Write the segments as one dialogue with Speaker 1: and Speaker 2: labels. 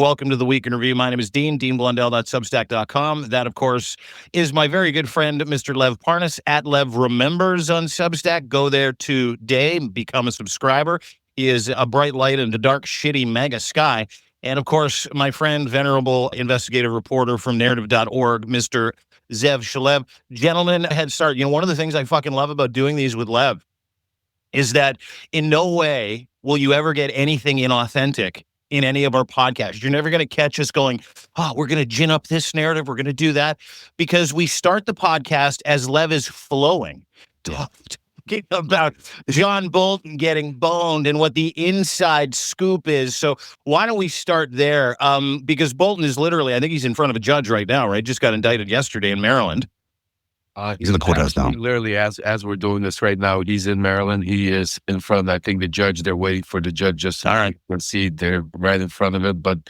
Speaker 1: Welcome to the Week in Review. My name is Dean, deanblundell.substack.com. That, of course, is my very good friend, Mr. Lev Parnas, at Lev Remembers on Substack. Go there today, become a subscriber. He is a bright light in the dark, shitty mega sky. And, of course, my friend, venerable investigative reporter from Narativ.org, Mr. Zev Shalev. Gentlemen, head start. You know, one of the things I fucking love about doing these with Lev is that in no way will you ever get anything inauthentic in any of our podcasts. You're never going to catch us going, oh, we're going to gin up this narrative. We're going to do that, because we start the podcast as Lev is flowing, talking about John Bolton getting boned and what the inside scoop is. So why don't we start there? Because Bolton is literally, I think he's in front of a judge right now, right? Just got indicted yesterday in Maryland.
Speaker 2: He's in the courthouse now.
Speaker 3: Literally, as we're doing this right now, he's in Maryland. He is in front of, I think, the judge. They're waiting for the judge just to proceed. They're right in front of it. But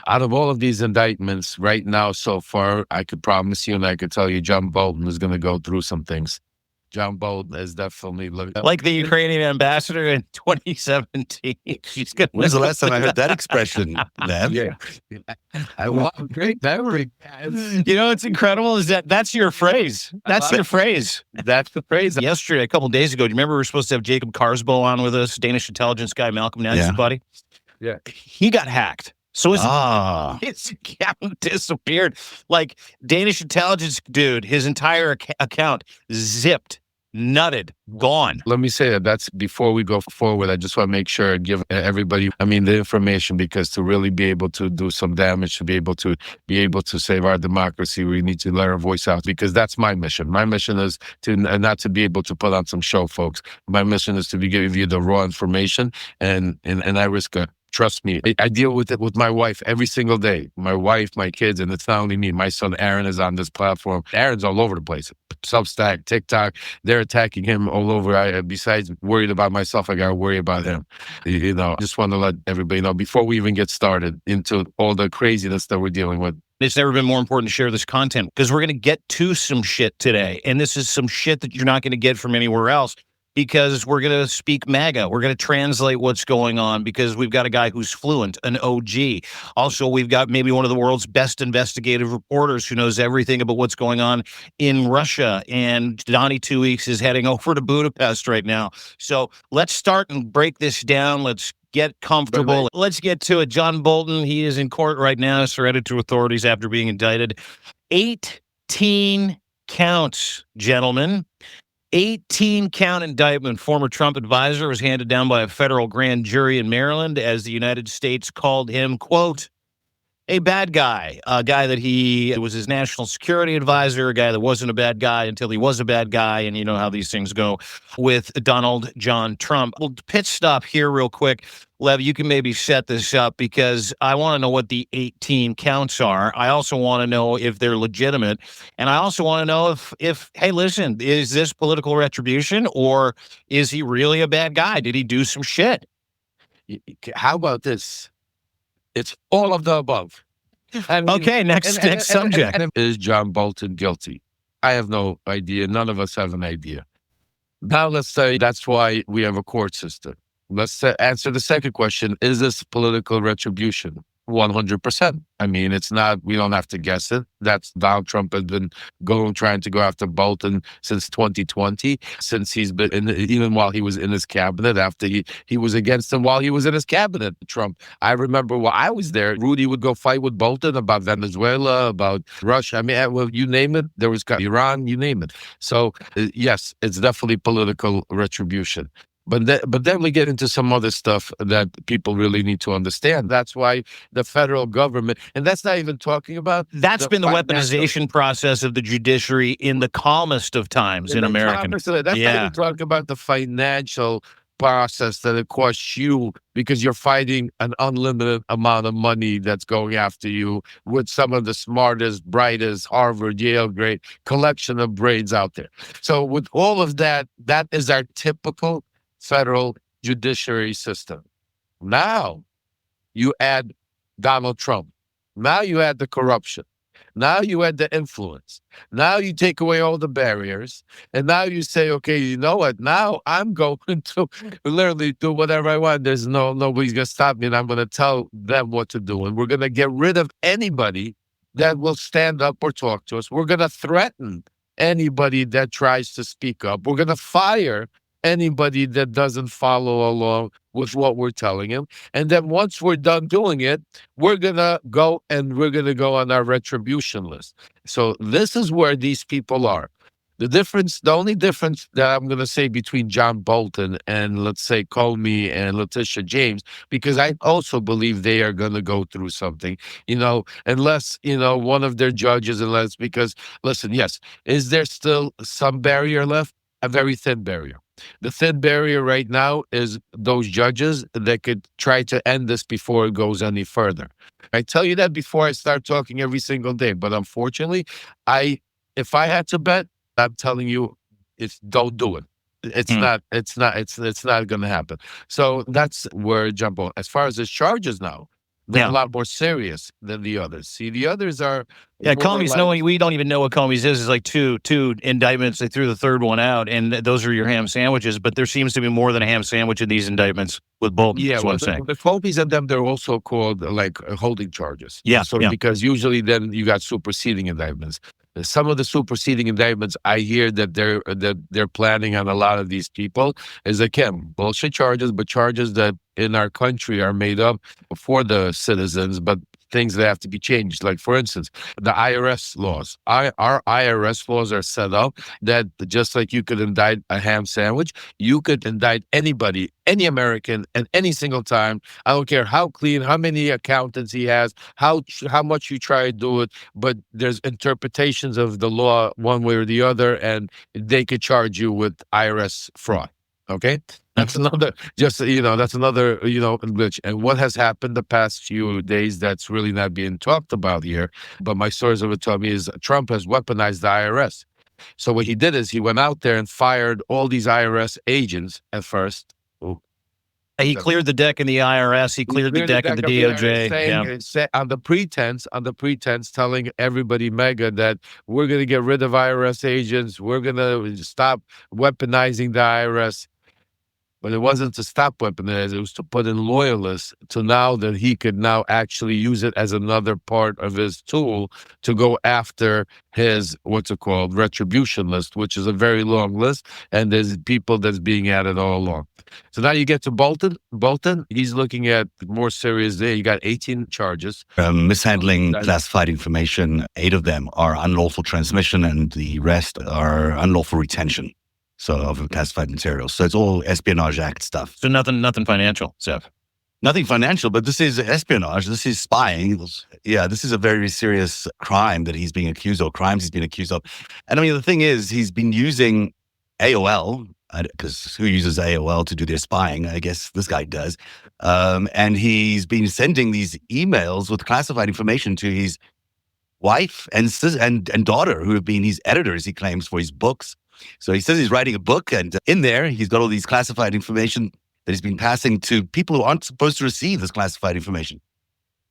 Speaker 3: out of all of these indictments right now so far, I could promise you and I could tell you John Bolton is going to go through some things. John Bolton is definitely
Speaker 1: like the Ukrainian ambassador in 2017.
Speaker 2: When's the last time I heard that expression, Lev?
Speaker 3: Yeah. Great memory.
Speaker 1: You know, what's incredible is that's your phrase. That's your phrase.
Speaker 3: That's the phrase.
Speaker 1: Yesterday, a couple of days ago, do you remember we were supposed to have Jacob Karsbo on with us, Danish intelligence guy, Malcolm Nance's buddy?
Speaker 3: Yeah.
Speaker 1: He got hacked. So his account disappeared. Like, Danish intelligence dude, his entire account zipped, nutted, gone.
Speaker 3: Let me say that's before we go forward. I just want to make sure and give everybody, the information, because to really be able to do some damage, to be able to save our democracy, we need to let our voice out, because that's my mission. My mission is to not to be able to put on some show, folks. My mission is to give you the raw information, and I risk it. Trust me, I deal with it with my wife every single day. My wife, my kids, and it's not only me. My son Aaron is on this platform. Aaron's all over the place. Substack, TikTok, they're attacking him all over. Besides worried about myself, I got to worry about him. Just want to let everybody know before we even get started into all the craziness that we're dealing with.
Speaker 1: It's never been more important to share this content, because we're going to get to some shit today. And this is some shit that you're not going to get from anywhere else, because we're going to speak MAGA. We're going to translate what's going on, because we've got a guy who's fluent, an OG. Also, we've got maybe one of the world's best investigative reporters who knows everything about what's going on in Russia. And Donnie 2 Weeks is heading over to Budapest right now. So let's start and break this down. Let's get comfortable. Let's get to it. John Bolton, he is in court right now, surrendered to authorities after being indicted. 18 counts, gentlemen. 18-count indictment. Former Trump advisor was handed down by a federal grand jury in Maryland as the United States called him, quote, a bad guy, a guy that he was his national security advisor, a guy that wasn't a bad guy until he was a bad guy. And you know how these things go with Donald John Trump. We'll pit stop here real quick. Lev, you can maybe set this up, because I want to know what the 18 counts are. I also want to know if they're legitimate. And I also want to know if, hey, listen, is this political retribution, or is he really a bad guy? Did he do some shit?
Speaker 3: How about this? It's all of the above.
Speaker 1: Okay, next subject.
Speaker 3: Is John Bolton guilty? I have no idea. None of us have an idea. Now let's say that's why we have a court system. Let's answer the second question. Is this political retribution? 100%. It's not, we don't have to guess it. That's Donald Trump has been trying to go after Bolton since 2020, since he's been even while he was in his cabinet, after he was against him while he was in his cabinet, Trump. I remember while I was there, Rudy would go fight with Bolton about Venezuela, about Russia. Well, you name it. There was Iran, you name it. So yes, it's definitely political retribution. But then we get into some other stuff that people really need to understand. That's why the federal government, and that's not even talking about...
Speaker 1: That's been the weaponization process of the judiciary in the calmest of times in America.
Speaker 3: That's not even talking about the financial process that it costs you, because you're fighting an unlimited amount of money that's going after you with some of the smartest, brightest, Harvard, Yale grade collection of brains out there. So with all of that, that is our typical federal judiciary system. Now you add Donald Trump. Now you add the corruption. Now you add the influence. Now you take away all the barriers. And now you say, okay, you know what? Now I'm going to literally do whatever I want. There's nobody's going to stop me, and I'm going to tell them what to do. And we're going to get rid of anybody that will stand up or talk to us. We're going to threaten anybody that tries to speak up. We're going to fire anybody that doesn't follow along with what we're telling him. And then once we're done doing it, we're going to go on our retribution list. So this is where these people are. The only difference that I'm going to say between John Bolton and, let's say, Comey and Letitia James, because I also believe they are going to go through something, unless, one of their judges, because, listen, yes, is there still some barrier left? A very thin barrier. The thin barrier right now is those judges that could try to end this before it goes any further. I tell you that before I start talking every single day, but unfortunately, if I had to bet, I'm telling you, don't do it. It's not going to happen. So that's where jump on. As far as his charges now, they're a lot more serious than the others. See, the others are.
Speaker 1: Yeah, Comey's we don't even know what Comey's is. It's like two indictments. They threw the third one out, and those are your ham sandwiches. But there seems to be more than a ham sandwich in these indictments with Bolton.
Speaker 3: Yeah,
Speaker 1: that's what I'm saying.
Speaker 3: The Comey's and them, they're also called holding charges.
Speaker 1: Yeah,
Speaker 3: because usually then you got superseding indictments. Some of the superseding indictments I hear that they're planning on a lot of these people is, again, bullshit charges, but charges that in our country are made up for the citizens, but things that have to be changed. Like, for instance, the IRS laws. Our IRS laws are set up that just like you could indict a ham sandwich, you could indict anybody, any American, at any single time. I don't care how clean, how many accountants he has, how much you try to do it, but there's interpretations of the law one way or the other, and they could charge you with IRS fraud. Okay? That's another, glitch. And what has happened the past few days that's really not being talked about here, but my sources have told me, is Trump has weaponized the IRS. So what he did is he went out there and fired all these IRS agents at first.
Speaker 1: He cleared the deck in the IRS. He cleared the deck in the DOJ.
Speaker 3: On the pretense, telling everybody, mega, that we're going to get rid of IRS agents. We're going to stop weaponizing the IRS. But it wasn't to stop weaponizing, it was to put in loyalists to now that he could now actually use it as another part of his tool to go after his, retribution list, which is a very long list. And there's people that's being added all along. So now you get to Bolton. Bolton, he's looking at more serious there. You got 18 charges.
Speaker 2: Mishandling classified information. 8 of them are unlawful transmission, and the rest are unlawful retention. So of classified materials. So it's all Espionage Act stuff.
Speaker 1: So nothing financial, Seth.
Speaker 2: Nothing financial, but this is espionage. This is spying. Yeah, this is a very serious crime that he's being accused of, crimes he's been accused of. And I mean, the thing is, he's been using AOL, because who uses AOL to do their spying? I guess this guy does. And he's been sending these emails with classified information to his wife and daughter, who have been his editors, he claims, for his books. So he says he's writing a book, and in there, he's got all these classified information that he's been passing to people who aren't supposed to receive this classified information.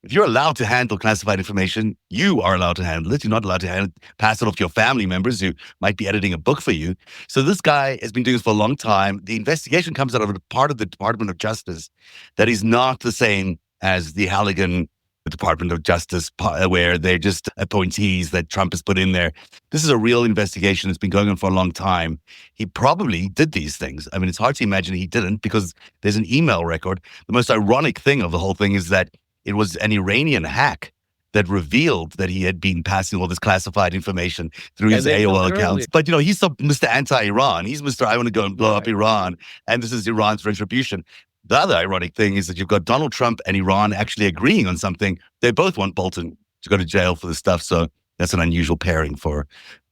Speaker 2: If you're allowed to handle classified information, you are allowed to handle it. You're not allowed to pass it off to your family members who might be editing a book for you. So this guy has been doing this for a long time. The investigation comes out of a part of the Department of Justice that is not the same as the Halligan Department of Justice, where they're just appointees that Trump has put in there. This is a real investigation that's been going on for a long time. He probably did these things. I mean, it's hard to imagine he didn't, because there's an email record. The most ironic thing of the whole thing is that it was an Iranian hack that revealed that he had been passing all this classified information through his AOL accounts. But, he's Mr. Anti-Iran. He's Mr. I want to go and blow up Iran. And this is Iran's retribution. The other ironic thing is that you've got Donald Trump and Iran actually agreeing on something. They both want Bolton to go to jail for this stuff. So that's an unusual pairing for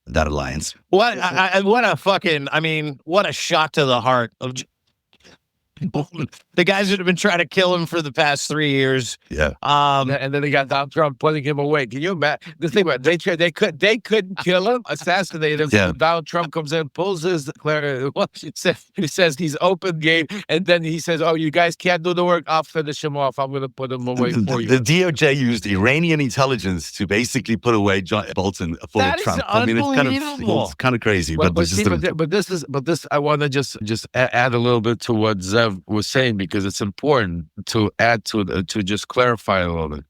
Speaker 2: that alliance.
Speaker 1: What a shot to the heart of Bolton, the guys that have been trying to kill him for the past 3 years.
Speaker 2: Yeah.
Speaker 3: And then they got Donald Trump putting him away. Can you imagine? The thing about it, they couldn't kill him, assassinate him.
Speaker 2: Yeah.
Speaker 3: Donald Trump comes in, pulls his he says he's open game, and then he says, "Oh, you guys can't do the work. I'll finish him off. I'm going to put him away for you."
Speaker 2: The DOJ used Iranian intelligence to basically put away Bolton for
Speaker 1: That is
Speaker 2: Trump. I mean,
Speaker 1: unbelievable.
Speaker 2: it's kind of crazy.
Speaker 3: But
Speaker 2: this is
Speaker 3: this I want to just add a little bit to what Zev was saying, because it's important to add to just clarify a little bit.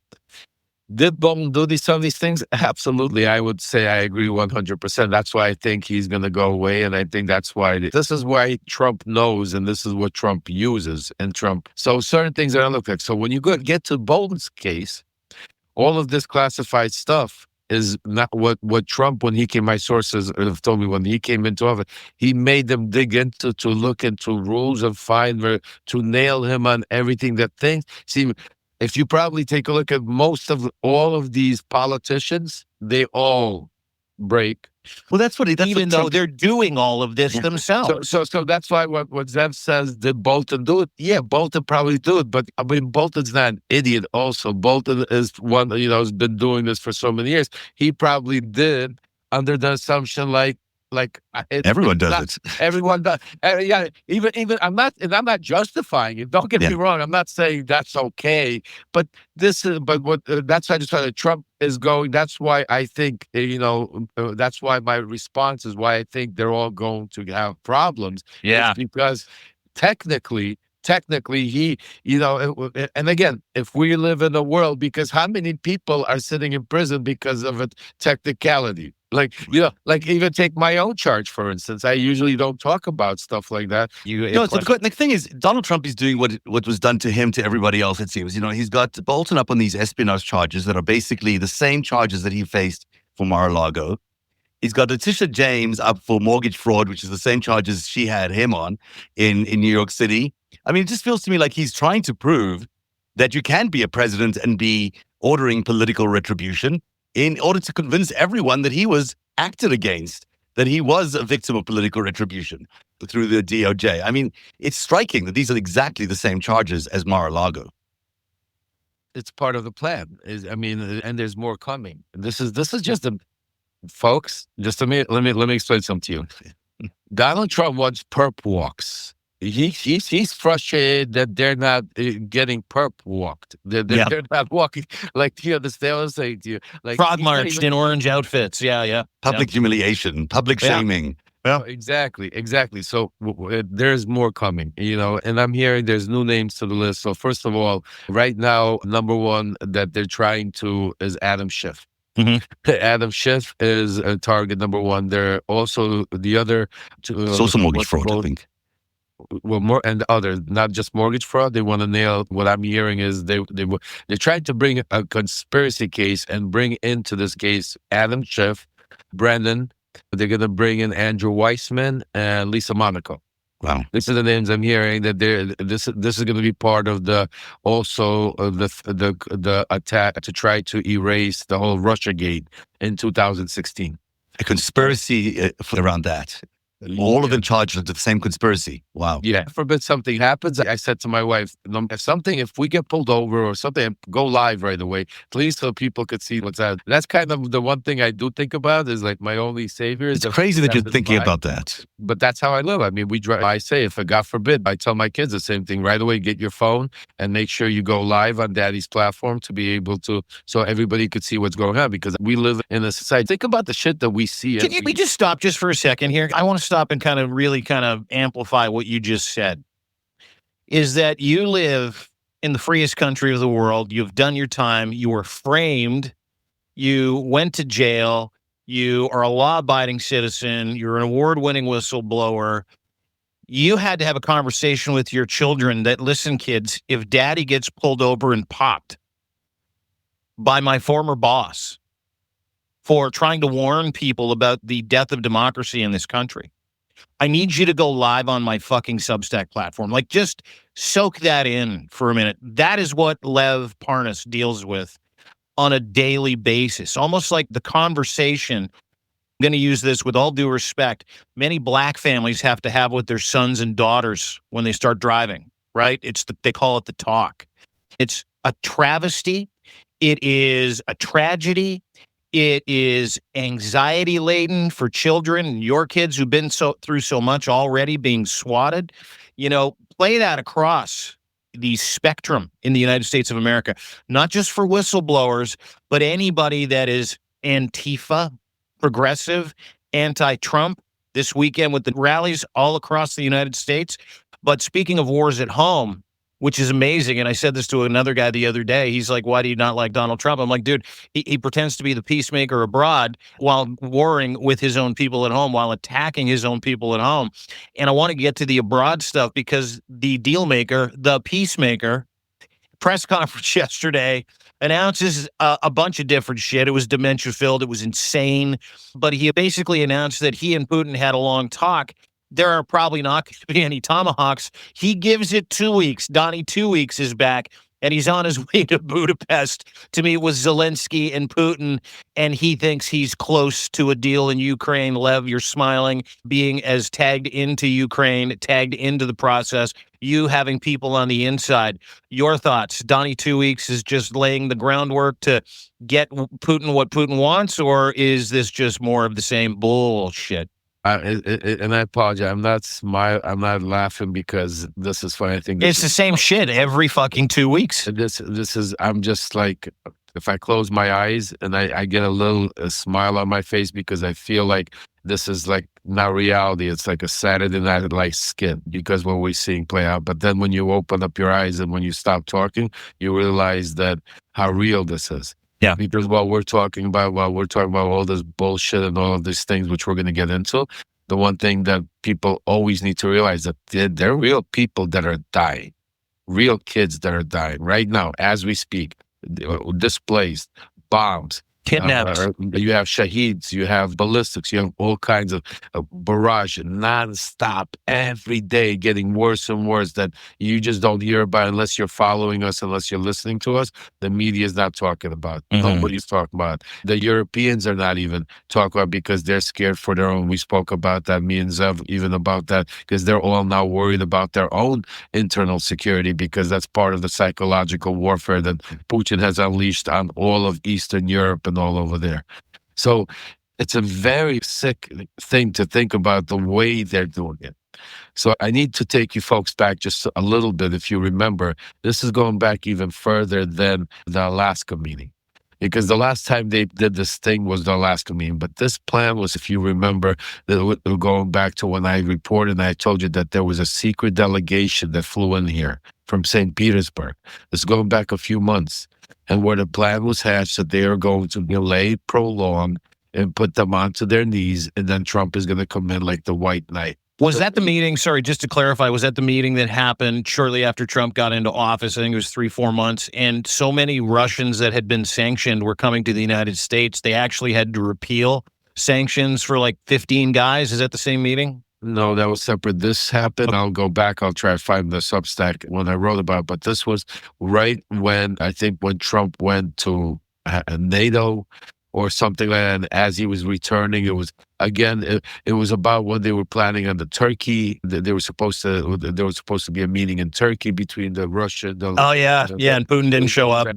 Speaker 3: Did Bolton do some of these things? Absolutely. I would say I agree 100%. That's why I think he's going to go away. And I think that's why this is why Trump knows, and this is what Trump uses in Trump. So certain things are look like. So when you get to Bolton's case, all of this classified stuff is not what Trump, when he came, my sources have told me when he came into office, he made them dig into, to look into rules and find where to nail him on everything that things. See, if you probably take a look at all of these politicians, they all break.
Speaker 2: well, that's what
Speaker 1: Even though they're doing all of this themselves.
Speaker 3: So that's why what Zev says, did Bolton do it? Yeah, Bolton probably do it, but I mean, Bolton's not an idiot also. Bolton is one, has been doing this for so many years. He probably did under the assumption like
Speaker 2: everyone does it.
Speaker 3: Everyone does. Yeah, even I'm not justifying it. Don't get me wrong. I'm not saying that's okay, but that's why I just thought that Trump is going. That's why I think that's why my response is why I think they're all going to have problems.
Speaker 1: Yeah,
Speaker 3: It's because technically he, and again, if we live in a world, because how many people are sitting in prison because of a technicality? Like even take my own charge, for instance. I usually don't talk about stuff like that.
Speaker 2: The thing is, Donald Trump is doing what was done to him to everybody else, it seems. He's got Bolton up on these espionage charges that are basically the same charges that he faced for Mar-a-Lago. He's got Letitia James up for mortgage fraud, which is the same charges she had him on in New York City. I mean, it just feels to me like he's trying to prove that you can be a president and be ordering political retribution in order to convince everyone that he was acted against, that he was a victim of political retribution through the DOJ. I mean, it's striking that these are exactly the same charges as Mar-a-Lago.
Speaker 3: It's part of the plan. And there's more coming. This is just folks. Just a minute. Let me explain something to you. Donald Trump wants perp walks. He's frustrated that they're not getting perp walked. They're not walking like they always say to you, like
Speaker 1: frog marched in orange outfits. Yeah.
Speaker 2: Public humiliation, public shaming.
Speaker 3: Yeah, exactly. So there's more coming, and I'm hearing there's new names to the list. So first of all, right now, number one that they're trying to is Adam Schiff.
Speaker 1: Mm-hmm.
Speaker 3: Adam Schiff is a target number one. They're also the other.
Speaker 2: It's also mortgage fraud, I think.
Speaker 3: Well, more and others, not just mortgage fraud. They want to nail. What I'm hearing is they're trying to bring a conspiracy case and bring into this case Adam Schiff, Brendan. They're going to bring in Andrew Weissman and Lisa Monaco.
Speaker 2: Wow,
Speaker 3: this is the names I'm hearing that this is going to be part of the attack to try to erase the whole Russiagate in 2016.
Speaker 2: A conspiracy around that. All of them charged with the same conspiracy. Wow.
Speaker 3: Yeah. Forbid something happens. I said to my wife, if we get pulled over or something, go live right away, please, so people could see what's out. That's kind of the one thing I do think about is like my only savior.
Speaker 2: It's crazy that you're thinking about that.
Speaker 3: But that's how I live. I mean, we drive. I say, if God forbid, I tell my kids the same thing right away. Get your phone and make sure you go live on Daddy's platform to be able to, so everybody could see what's going on, because we live in a society. Think about the shit that we see.
Speaker 1: Can we just stop just for a second here? I want to stop and really amplify what you just said. Is that you live in the freest country of the world. You've done your time. You were framed. You went to jail. You are a law-abiding citizen. You're an award-winning whistleblower. You had to have a conversation with your children that, listen, kids, if daddy gets pulled over and popped by my former boss for trying to warn people about the death of democracy in this country, I need you to go live on my fucking Substack platform. Like, just soak that in for a minute. That is what Lev Parnas deals with on a daily basis. Almost like the conversation, I'm going to use this with all due respect, many black families have to have with their sons and daughters when they start driving. right? They call it the talk. It's a travesty. It is a tragedy. It is anxiety laden for children, your kids who've been through so much already, being swatted. Play that across the spectrum in the United States of America, not just for whistleblowers, but anybody that is Antifa, progressive, anti-Trump this weekend with the rallies all across the United States. But speaking of wars at home, which is amazing. And I said this to another guy the other day. He's like, why do you not like Donald Trump? I'm like, dude, he pretends to be the peacemaker abroad while warring with his own people at home, while attacking his own people at home. And I want to get to the abroad stuff because the deal maker, the peacemaker, press conference yesterday announces a bunch of different shit. It was dementia filled. It was insane. But he basically announced that he and Putin had a long talk. There are probably not going to be any tomahawks. He gives it 2 weeks. Donnie, 2 weeks is back, and he's on his way to Budapest to meet with Zelensky and Putin, and he thinks he's close to a deal in Ukraine. Lev, you're smiling, being as tagged into Ukraine, tagged into the process, you having people on the inside. Your thoughts? Donnie, 2 weeks is just laying the groundwork to get Putin what Putin wants, or is this just more of the same bullshit?
Speaker 3: And I apologize. I'm not laughing because this is funny. I think
Speaker 1: it's the same shit every fucking 2 weeks.
Speaker 3: This is. I'm just like, if I close my eyes and I get a smile on my face because I feel like this is like not reality. It's like a Saturday Night Live skit because what we're seeing play out. But then when you open up your eyes and when you stop talking, you realize that how real this is.
Speaker 1: Yeah.
Speaker 3: Because while we're talking about all this bullshit and all of these things, which we're going to get into, the one thing that people always need to realize that there are real people that are dying, real kids that are dying right now as we speak, displaced, bombs.
Speaker 1: Kidnapped.
Speaker 3: You have shaheeds, you have ballistics, you have all kinds of barrage nonstop every day, getting worse and worse that you just don't hear about unless you're following us, unless you're listening to us. The media is not talking about. Nobody's talking about. The Europeans are not even talking about because they're scared for their own. We spoke about that, me and Zev, even about that, because they're all now worried about their own internal security because that's part of the psychological warfare that Putin has unleashed on all of Eastern Europe and all over there. So it's a very sick thing to think about the way they're doing it. So I need to take you folks back just a little bit. If you remember, this is going back even further than the Alaska meeting. Because the last time they did this thing was the Alaska meeting. But this plan was, if you remember, going back to when I reported and I told you that there was a secret delegation that flew in here from St. Petersburg. This is going back a few months. And where the plan was hatched that they are going to delay, prolong, and put them onto their knees, and then Trump is going to come in like the white knight.
Speaker 1: Was that the meeting? Sorry, just to clarify, was that the meeting that happened shortly after Trump got into office? I think it was 3-4 months. And so many Russians that had been sanctioned were coming to the United States. They actually had to repeal sanctions for like 15 guys. Is that the same meeting?
Speaker 3: No, that was separate. This happened. I'll go back. I'll try to find the Substack when I wrote about it. But this was right when Trump went to NATO or something like that. And as he was returning, it was again. It was about what they were planning on the Turkey. There was supposed to be a meeting in Turkey between the Russian. And
Speaker 1: Putin didn't show up.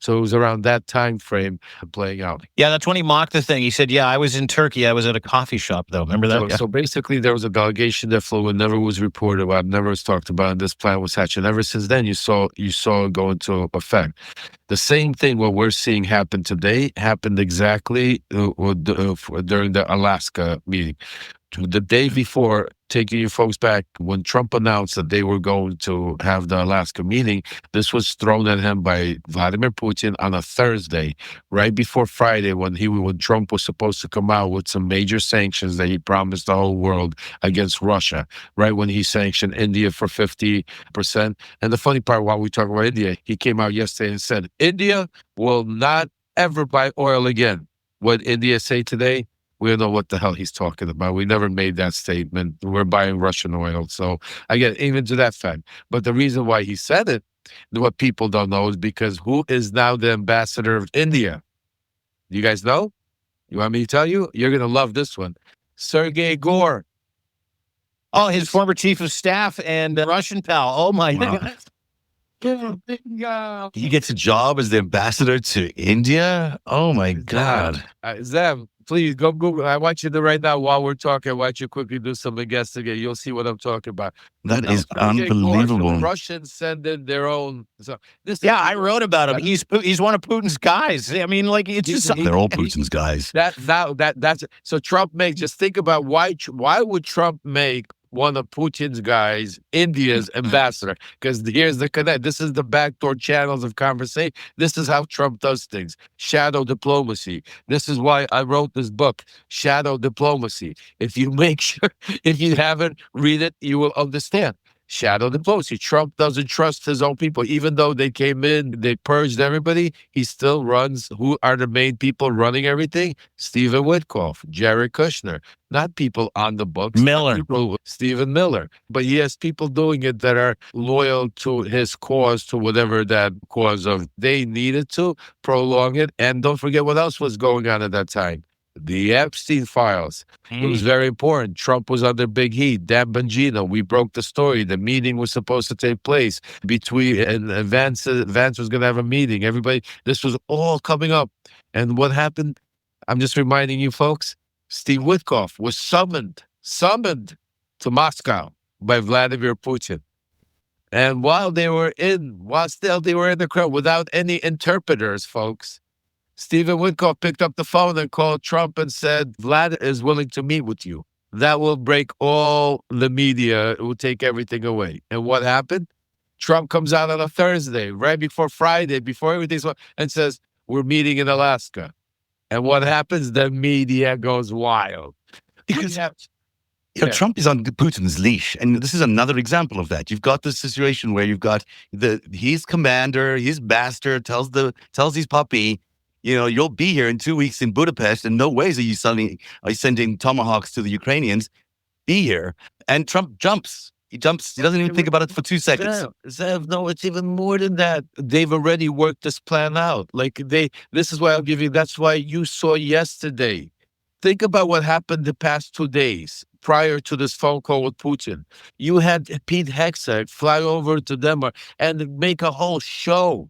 Speaker 3: So it was around that time frame playing out.
Speaker 1: Yeah, that's when he mocked the thing. He said, "Yeah, I was in Turkey. I was at a coffee shop, though." Remember that?
Speaker 3: So basically, there was a delegation that flew and never was reported about, never was talked about, and this plan was hatched. And ever since then, you saw it go into effect. The same thing what we're seeing happen today happened exactly during the Alaska meeting. The day before, taking you folks back, when Trump announced that they were going to have the Alaska meeting, this was thrown at him by Vladimir Putin on a Thursday, right before Friday, when Trump was supposed to come out with some major sanctions that he promised the whole world against Russia, right when he sanctioned India for 50%. And the funny part, while we talk about India, he came out yesterday and said, India will not ever buy oil again. What India say today? We don't know what the hell he's talking about. We never made that statement. We're buying Russian oil. So I get even to that fact. But the reason why he said it, what people don't know, is because who is now the ambassador of India? You guys know? You want me to tell you? You're going to love this one. Sergei Gore.
Speaker 1: Oh, his former chief of staff and Russian pal. Oh my
Speaker 2: Wow.
Speaker 1: God.
Speaker 2: He gets a job as the ambassador to India. Oh my God.
Speaker 3: Zev, please go Google. I want you to right now, while we're talking, I want you to quickly do some investigation. You'll see what I'm talking about.
Speaker 2: That is
Speaker 3: Sergei Gorshkov,
Speaker 2: unbelievable.
Speaker 3: Russians send in their own. So this
Speaker 1: Yeah, I wrote about him. He's one of Putin's guys. I mean, like it's just
Speaker 2: They're all Putin's guys.
Speaker 3: that's so Trump makes. Just think about why would Trump make one of Putin's guys India's ambassador? Because here's the connect. This is the backdoor channels of conversation. This is how Trump does things. Shadow diplomacy. This is why I wrote this book, Shadow Diplomacy. If you make sure, if you haven't read it, you will understand. Shadow diplomacy. Trump doesn't trust his own people. Even though they came in, they purged everybody, he still runs. Who are the main people running everything? Stephen Witkoff, Jared Kushner. Not people on the books.
Speaker 1: Miller.
Speaker 3: Stephen Miller. But he has people doing it that are loyal to his cause, to whatever that cause of. They needed to prolong it. And don't forget what else was going on at that time. The Epstein files. It was very important. Trump was under big heat. Dan Bongino, we broke the story. The meeting was supposed to take place between, and Vance was going to have a meeting. Everybody, this was all coming up. And what happened? I'm just reminding you folks, Steve Witkoff was summoned to Moscow by Vladimir Putin. And while they were in the crowd without any interpreters, folks, Stephen Witkoff picked up the phone and called Trump and said, Vlad is willing to meet with you. That will break all the media. It will take everything away. And what happened? Trump comes out on a Thursday, right before Friday, before everything's, and says, we're meeting in Alaska. And what happens? The media goes wild.
Speaker 2: Because Trump is on Putin's leash. And this is another example of that. You've got this situation where you've got his commander, his bastard tells his puppy, you'll be here in 2 weeks in Budapest, and no ways are you sending tomahawks to the Ukrainians. Be here. And Trump jumps. He jumps. He doesn't even think about it for 2 seconds.
Speaker 3: Zev, no, it's even more than that. They've already worked this plan out. This is why I'll give you, that's why you saw yesterday. Think about what happened the past 2 days prior to this phone call with Putin. You had Pete Hegseth fly over to Denmark and make a whole show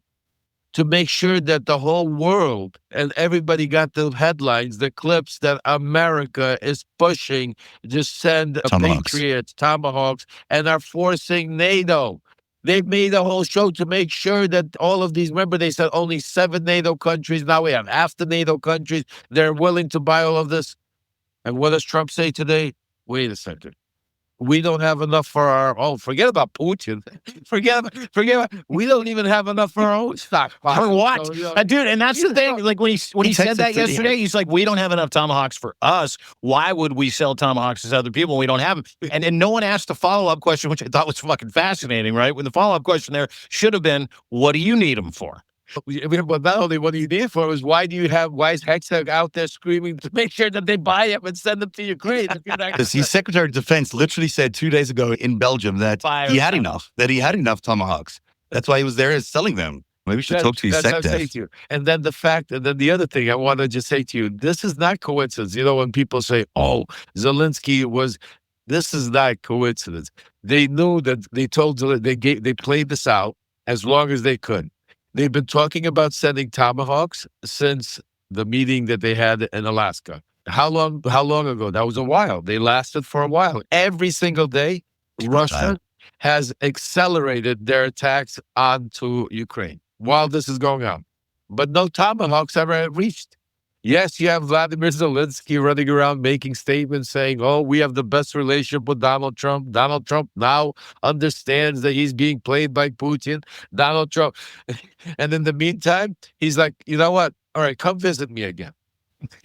Speaker 3: to make sure that the whole world and everybody got the headlines, the clips that America is pushing to send Patriots, Tomahawks, and are forcing NATO. They've made a whole show to make sure that all of these, remember they said only 7 NATO countries, now we have half the NATO countries, they're willing to buy all of this. And what does Trump say today? Wait a second. We don't have enough for our own. Forget about Putin. Forget about, we don't even have enough for our own stockpile.
Speaker 1: For what? So, dude, and that's the thing. Like when he said that yesterday, he's like, we don't have enough tomahawks for us. Why would we sell tomahawks to other people when we don't have them? And no one asked a follow-up question, which I thought was fucking fascinating, right? When the follow-up question there should have been, what do you need them for?
Speaker 3: But not only what do you need for is why is Hegseth out there screaming to make sure that they buy them and send them to Ukraine?
Speaker 2: His Secretary of Defense literally said 2 days ago in Belgium that he had enough tomahawks. That's why he was there selling them. Maybe we should talk to his SecDef.
Speaker 3: And then the other thing I want to just say to you, this is not coincidence. When people say, oh, Zelensky this is not coincidence. They knew that they played this out as long as they could. They've been talking about sending tomahawks since the meeting that they had in Alaska. How long ago? That was a while. They lasted for a while. Every single day, Russia has accelerated their attacks onto Ukraine while this is going on. But no tomahawks ever reached. Yes, you have Vladimir Zelensky running around making statements saying, oh, we have the best relationship with Donald Trump. Donald Trump now understands that he's being played by Putin. Donald Trump. And in the meantime, he's like, you know what? All right, come visit me again.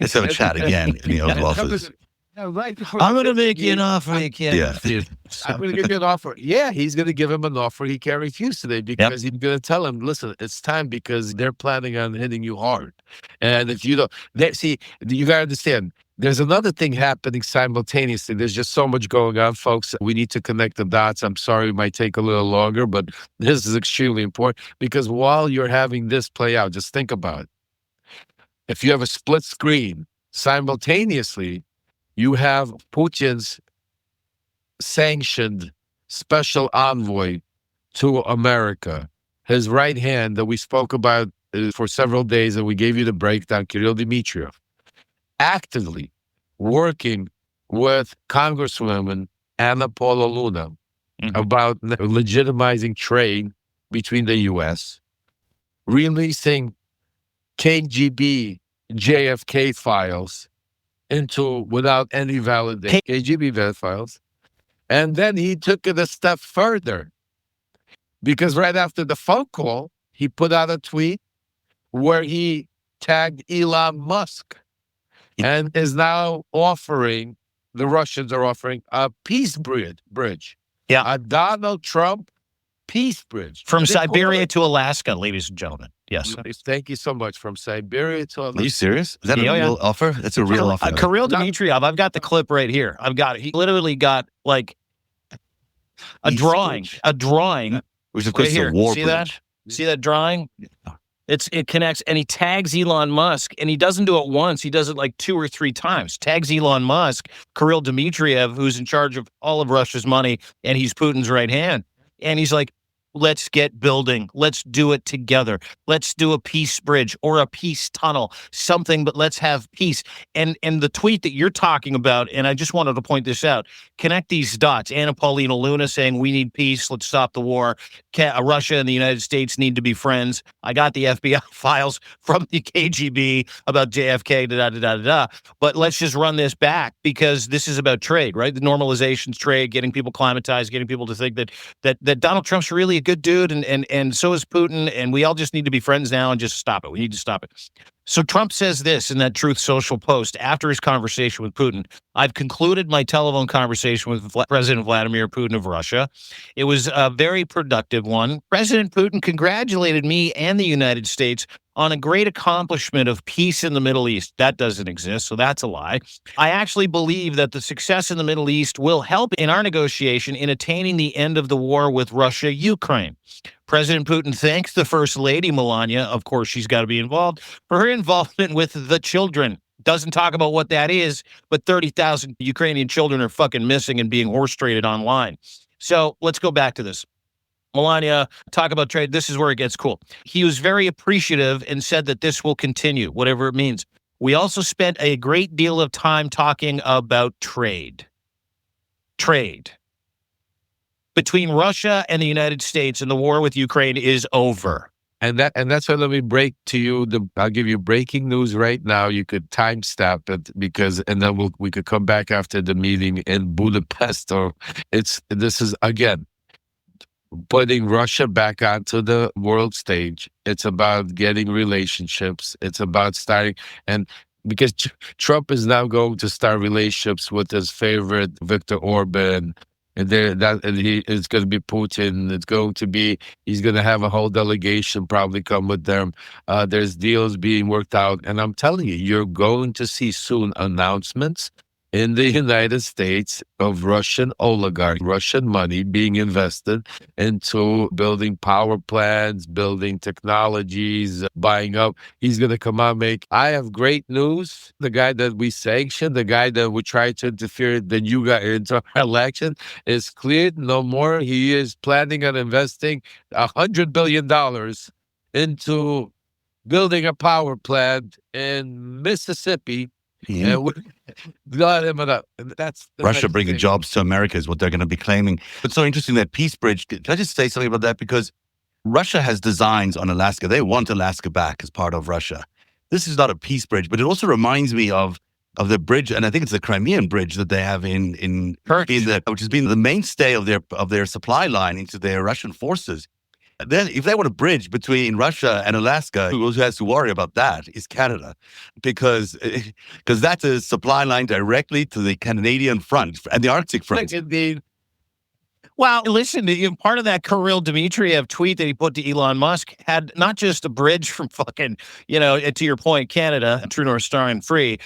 Speaker 2: Let's have a chat again in the Oval Office.
Speaker 3: I'm
Speaker 1: going to make you an offer you can't refuse.
Speaker 3: I'm going to give you an offer. Yeah, he's going to give him an offer he can't refuse today because he's going to tell him, listen, it's time because they're planning on hitting you hard. And if you don't, you got to understand, there's another thing happening simultaneously. There's just so much going on, folks. We need to connect the dots. I'm sorry it might take a little longer, but this is extremely important because while you're having this play out, just think about it. If you have a split screen simultaneously, you have Putin's sanctioned special envoy to America, his right hand that we spoke about for several days, and we gave you the breakdown, Kirill Dmitriev, actively working with Congresswoman Anna Paula Luna about legitimizing trade between the U.S., releasing KGB JFK files without any validation, KGB files. And then he took it a step further, because right after the phone call, he put out a tweet where he tagged Elon Musk and is now the Russians are offering a peace bridge.
Speaker 1: Yeah.
Speaker 3: A Donald Trump peace bridge.
Speaker 1: From Siberia to Alaska, ladies and gentlemen. Yes.
Speaker 3: Thank you so much. From Siberia to Alaska.
Speaker 2: Are you serious? Is that a real offer? That's a real offer.
Speaker 1: Kirill Dmitriev, I've got the clip right here. I've got it. He literally got like a drawing.
Speaker 2: Which of course is a war
Speaker 1: See
Speaker 2: bridge.
Speaker 1: that? See that drawing? It connects, and he tags Elon Musk, and he doesn't do it once. He does it like 2 or 3 times. Tags Elon Musk, Kirill Dmitriev, who's in charge of all of Russia's money, and he's Putin's right hand. And he's like, let's get building. Let's do it together. Let's do a peace bridge or a peace tunnel, something, but let's have peace. And the tweet that you're talking about, and I just wanted to point this out, connect these dots. Anna Paulina Luna saying, we need peace. Let's stop the war. Russia and the United States need to be friends. I got the FBI files from the KGB about JFK, But let's just run this back, because this is about trade, right? The normalization's trade, getting people climatized, getting people to think that Donald Trump's really a good dude, and so is Putin, and we all just need to be friends now and just stop it. We need to stop it. So Trump says this in that Truth Social post after his conversation with Putin: I've concluded my telephone conversation with President Vladimir Putin of Russia. It was a very productive one. President Putin congratulated me and the United States on a great accomplishment of peace in the Middle East. That doesn't exist, so that's a lie. I actually believe that the success in the Middle East will help in our negotiation in attaining the end of the war with Russia-Ukraine. President Putin thanks the First Lady, Melania, of course she's got to be involved, for her involvement with the children. Doesn't talk about what that is, but 30,000 Ukrainian children are fucking missing and being horse traded online. So let's go back to this. Melania, talk about trade. This is where it gets cool. He was very appreciative and said that this will continue, whatever it means. We also spent a great deal of time talking about trade. Trade. Between Russia and the United States, and the war with Ukraine is over.
Speaker 3: And that's why let me break to you. I'll give you breaking news right now. You could timestamp it, and then we could come back after the meeting in Budapest. This is again putting Russia back onto the world stage. It's about getting relationships. It's about starting, and because Trump is now going to start relationships with his favorite Viktor Orban. And it's going to be Putin. He's going to have a whole delegation probably come with them. There's deals being worked out. And I'm telling you, you're going to see soon announcements in the United States of Russian oligarchs, Russian money being invested into building power plants, building technologies, buying up. He's going to come out and I have great news. The guy that we sanctioned, the guy that we tried to interfere, the new guy into our election, is cleared no more. He is planning on investing $100 billion into building a power plant in Mississippi.
Speaker 2: Yeah.
Speaker 3: That's
Speaker 2: Russia bringing jobs to America is what they're going to be claiming. It's so interesting, that peace bridge. Can I just say something about that? Because Russia has designs on Alaska. They want Alaska back as part of Russia. This is not a peace bridge, but it also reminds me of the bridge, and I think it's the Crimean bridge that they have in Turkey, which has been the mainstay of their supply line into their Russian forces. Then, if they want a bridge between Russia and Alaska, who has to worry about that is Canada, because that's a supply line directly to the Canadian front and the Arctic front.
Speaker 3: Indeed.
Speaker 1: Well, listen, part of that Kirill Dmitriev tweet that he put to Elon Musk had not just a bridge from fucking, to your point, Canada, True North Star and free.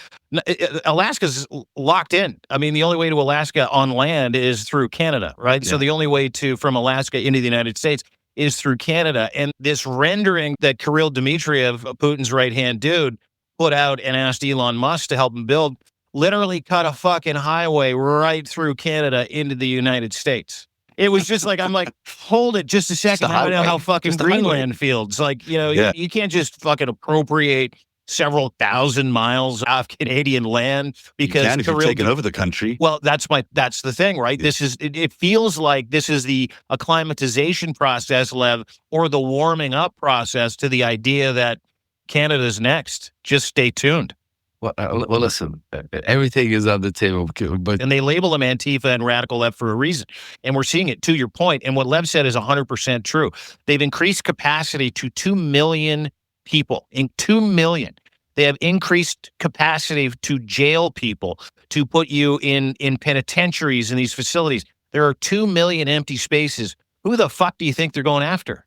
Speaker 1: Alaska's locked in. I mean, the only way to Alaska on land is through Canada, right? Yeah. So the only way from Alaska into the United States is through Canada. And this rendering that Kirill Dmitriev, Putin's right-hand dude, put out and asked Elon Musk to help him build, literally cut a fucking highway right through Canada into the United States. It was just like, I'm like, hold it just a second. I know how fucking Greenland feels. Like, you can't just fucking appropriate several thousand miles off Canadian land because
Speaker 2: you can if you've taken over the country.
Speaker 1: Well, that's the thing, right? This is, it feels like this is the acclimatization process, Lev, or the warming up process to the idea that Canada's next. Just stay tuned.
Speaker 3: Well, listen, everything is on the table, but
Speaker 1: and they label them Antifa and radical left for a reason. And we're seeing it, to your point. And what Lev said is 100% true. They've increased capacity to 2 million people. In 2 million, they have increased capacity to jail people, to put you in penitentiaries in these facilities. There are 2 million empty spaces. Who the fuck do you think they're going after?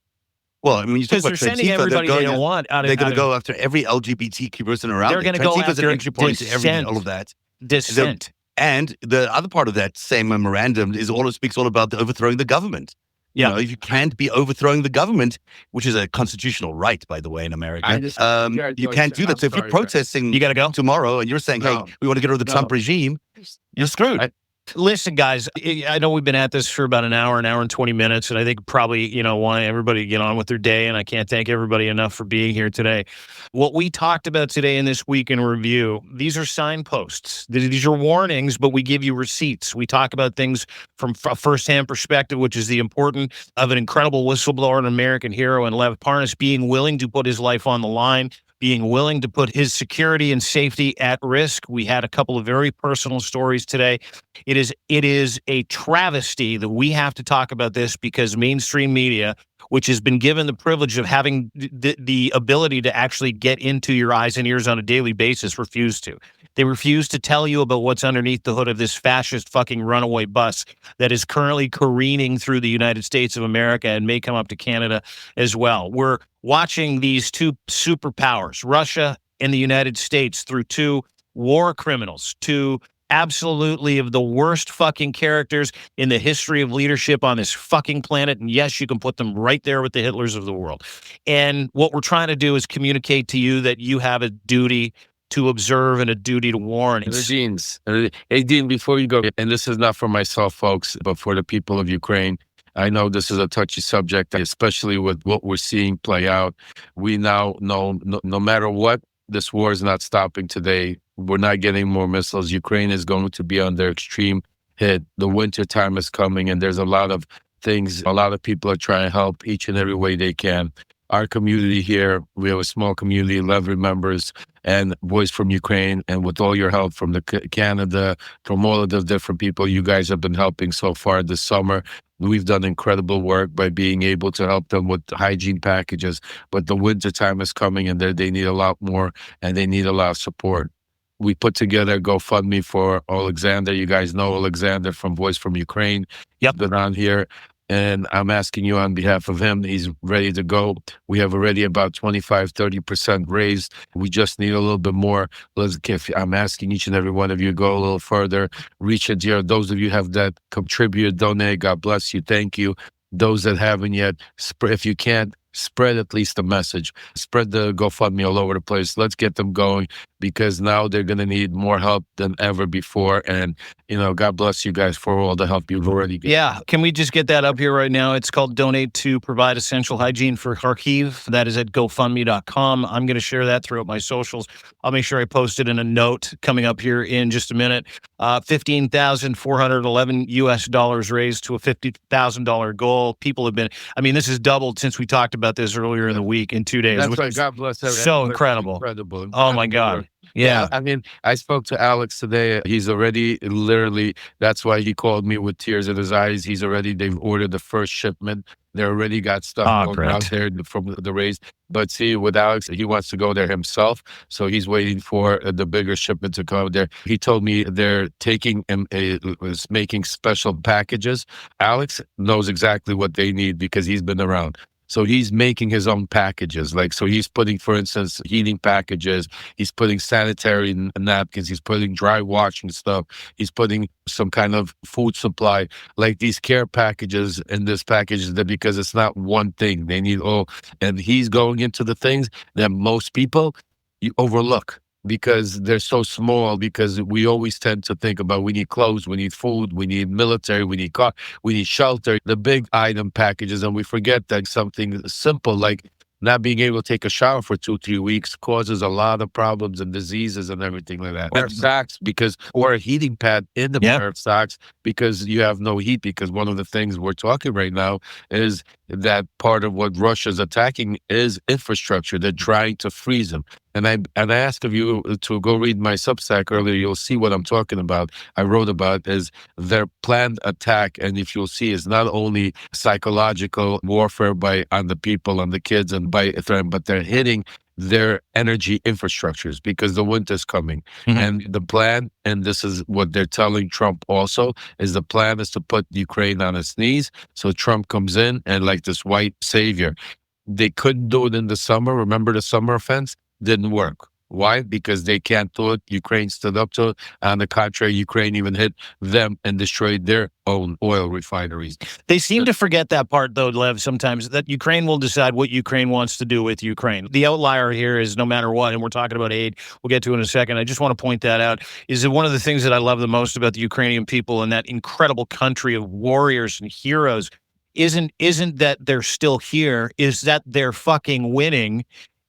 Speaker 2: Well, I mean, you talk about
Speaker 1: they're sending
Speaker 2: Antifa,
Speaker 1: everybody they don't want.
Speaker 2: They're going to go after every LGBTQ person around.
Speaker 1: They're going to go after
Speaker 2: entry point to everything, all of that.
Speaker 1: Dissent.
Speaker 2: And the other part of that same memorandum speaks all about the overthrowing the government.
Speaker 1: Yeah,
Speaker 2: if you can't be overthrowing the government, which is a constitutional right, by the way, in America, you can't do that. So if you're protesting,
Speaker 1: you got to go
Speaker 2: tomorrow, and you're saying, "Hey, we want to get rid of the Trump regime," you're screwed.
Speaker 1: Listen, guys, I know we've been at this for about an hour and 20 minutes, and I think probably, want everybody to get on with their day, and I can't thank everybody enough for being here today. What we talked about today in this week in review, these are signposts. These are warnings, but we give you receipts. We talk about things from a firsthand perspective, which is the importance of an incredible whistleblower, an American hero, and Lev Parnas being willing to put his life on the line, being willing to put his security and safety at risk. We had a couple of very personal stories today. It is a travesty that we have to talk about this because mainstream media, which has been given the privilege of having the ability to actually get into your eyes and ears on a daily basis, refuse to. They refuse to tell you about what's underneath the hood of this fascist fucking runaway bus that is currently careening through the United States of America and may come up to Canada as well. We're watching these two superpowers, Russia and the United States, through two war criminals, two absolutely of the worst fucking characters in the history of leadership on this fucking planet. And yes, you can put them right there with the Hitlers of the world. And what we're trying to do is communicate to you that you have a duty to observe and a duty to warn.
Speaker 3: Hey, Dean, before you go, and this is not for myself, folks, but for the people of Ukraine, I know this is a touchy subject, especially with what we're seeing play out. We now know no matter what, this war is not stopping today. We're not getting more missiles. Ukraine is going to be under extreme hit. The winter time is coming, and there's a lot of things. A lot of people are trying to help each and every way they can. Our community here, we have a small community, 11 members, and Voice from Ukraine. And with all your help from the Canada, from all of the different people you guys have been helping so far this summer, we've done incredible work by being able to help them with hygiene packages. But the winter time is coming, and they need a lot more, and they need a lot of support. We put together a GoFundMe for Alexander. You guys know Alexander from Voice from Ukraine.
Speaker 1: Yep.
Speaker 3: Been on here. And I'm asking you on behalf of him, he's ready to go. We have already about 25-30% raised. We just need a little bit more. I'm asking each and every one of you to go a little further, reach a dear. Those of you have that contribute, donate, God bless you, thank you. Those that haven't yet, if you can't, spread at least the message. Spread the GoFundMe all over the place. Let's get them going, because now they're going to need more help than ever before. And, God bless you guys for all the help you've already given.
Speaker 1: Yeah. Can we just get that up here right now? It's called Donate to Provide Essential Hygiene for Kharkiv. That is at GoFundMe.com. I'm going to share that throughout my socials. I'll make sure I post it in a note coming up here in just a minute. $15,411 raised to a $50,000 goal. People have been, this has doubled since we talked about this earlier in the week in 2 days.
Speaker 3: That's right. God bless everyone.
Speaker 1: So incredible. Oh my God. Yeah.
Speaker 3: I spoke to Alex today. He's already that's why he called me with tears in his eyes. They've ordered the first shipment. They already got stuff going out there from the raise. But see, with Alex, he wants to go there himself. So he's waiting for the bigger shipment to come there. He told me they're making special packages. Alex knows exactly what they need because he's been around. So he's making his own packages. So he's putting, for instance, heating packages. He's putting sanitary napkins. He's putting dry washing stuff. He's putting some kind of food supply, like these care packages in this package, because it's not one thing. They need all. And he's going into the things that most people overlook. because they're so small, because we always tend to think about we need clothes, we need food, we need military, we need car, we need shelter, the big item packages, and we forget that something simple like not being able to take a shower for 2-3 weeks causes a lot of problems and diseases and everything like that. Pair of socks, or a heating pad in the pair of socks, because you have no heat. Because one of the things we're talking right now is that part of what Russia's attacking is infrastructure. They're trying to freeze them. And I ask of you to go read my Substack earlier. You'll see what I'm talking about. I wrote about is their planned attack, and if you'll see, is not only psychological warfare on the people, on the kids, and but they're hitting their energy infrastructures because the winter's coming. And the plan, and this is what they're telling Trump also, is the plan is to put Ukraine on its knees. So Trump comes in and like this white savior. They couldn't do it in the summer. Remember the summer offense? Didn't work. Why? Because they can't do it. Ukraine stood up to it. On the contrary, Ukraine even hit them and destroyed their own oil refineries.
Speaker 1: They seem to forget that part, though, Lev, sometimes, that Ukraine will decide what Ukraine wants to do with Ukraine. The outlier here is no matter what, and we're talking about aid, we'll get to in a second. I just want to point that out, is that one of the things that I love the most about the Ukrainian people and that incredible country of warriors and heroes isn't that they're still here, is that they're fucking winning.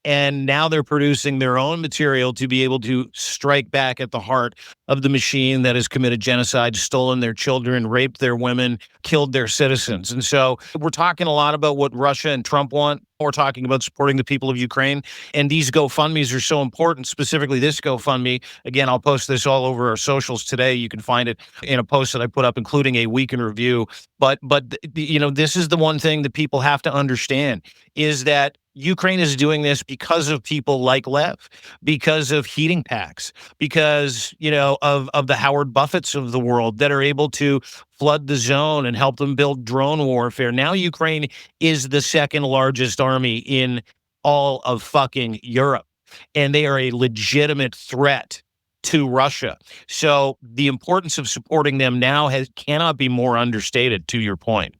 Speaker 1: And now they're producing their own material to be able to strike back at the heart of the machine that has committed genocide, stolen their children, raped their women, killed their citizens. And so we're talking a lot about what Russia and Trump want. We're talking about supporting the people of Ukraine. And these GoFundMes are so important, specifically this GoFundMe. Again, I'll post this all over our socials today. You can find it in a post that I put up, including a week in review. But this is the one thing that people have to understand, is that Ukraine is doing this because of people like Lev, because of heating packs, because, of the Howard Buffetts of the world that are able to flood the zone and help them build drone warfare. Now Ukraine is the second largest army in all of fucking Europe, and they are a legitimate threat to Russia. So the importance of supporting them now cannot be more understated, to your point.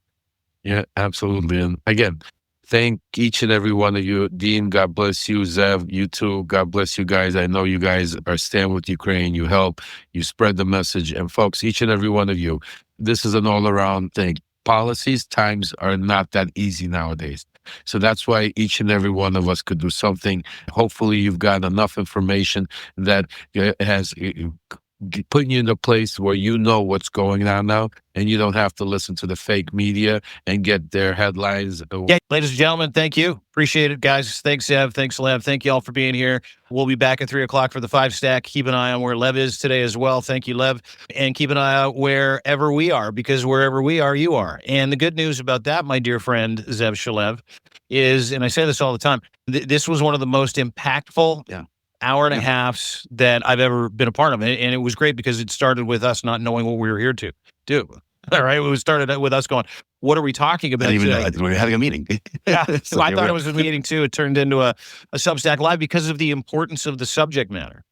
Speaker 3: Yeah, absolutely. And again, thank each and every one of you. Dean, God bless you. Zev, you too. God bless you guys. I know you guys are stand with Ukraine. You help, you spread the message. And folks, each and every one of you, this is an all-around thing. Policies, times are not that easy nowadays. So that's why each and every one of us could do something. Hopefully you've got enough information that has putting you in a place where you know what's going on now, and you don't have to listen to the fake media and get their headlines.
Speaker 1: Yeah, ladies and gentlemen, thank you. Appreciate it, guys. Thanks, Zev. Thanks, Lev. Thank you all for being here. We'll be back at 3 o'clock for the 5 stack. Keep an eye on where Lev is today as well. Thank you, Lev. And keep an eye out wherever we are, because wherever we are, you are. And the good news about that, my dear friend, Zev Shalev, is, and I say this all the time, this was one of the most impactful hour and a halves that I've ever been a part of. And it was great because it started with us not knowing what we were here to do. All right. It started with us going, what are we talking about?
Speaker 2: I didn't even know we were having a meeting.
Speaker 1: Yeah. So I thought it was a meeting too. It turned into a Substack Live because of the importance of the subject matter,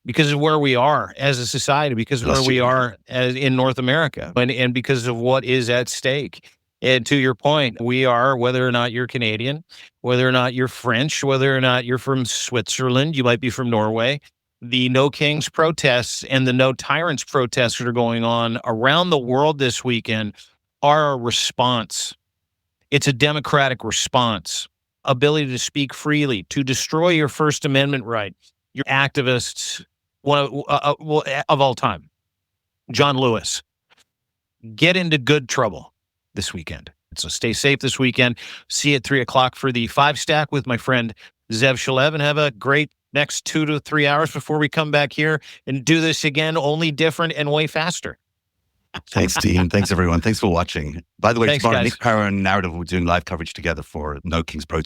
Speaker 1: because of where we are as a society, because of where we are in North America, and because of what is at stake. And to your point, we are, whether or not you're Canadian, whether or not you're French, whether or not you're from Switzerland, you might be from Norway, the No Kings protests and the No Tyrants protests that are going on around the world this weekend are a response. It's a democratic response. Ability to speak freely, to destroy your First Amendment right. Your activists, of all time, John Lewis, get into good trouble this weekend. So stay safe this weekend. See you at 3 o'clock for the 5 stack with my friend Zev Shalev, and have a great next 2 to 3 hours before we come back here and do this again, only different and way faster.
Speaker 2: Thanks, Dean. Thanks, everyone. Thanks for watching. By the way,
Speaker 1: Thanks,
Speaker 2: tomorrow,
Speaker 1: guys.
Speaker 2: Nick Power and Narativ will be doing live coverage together for No Kings protest.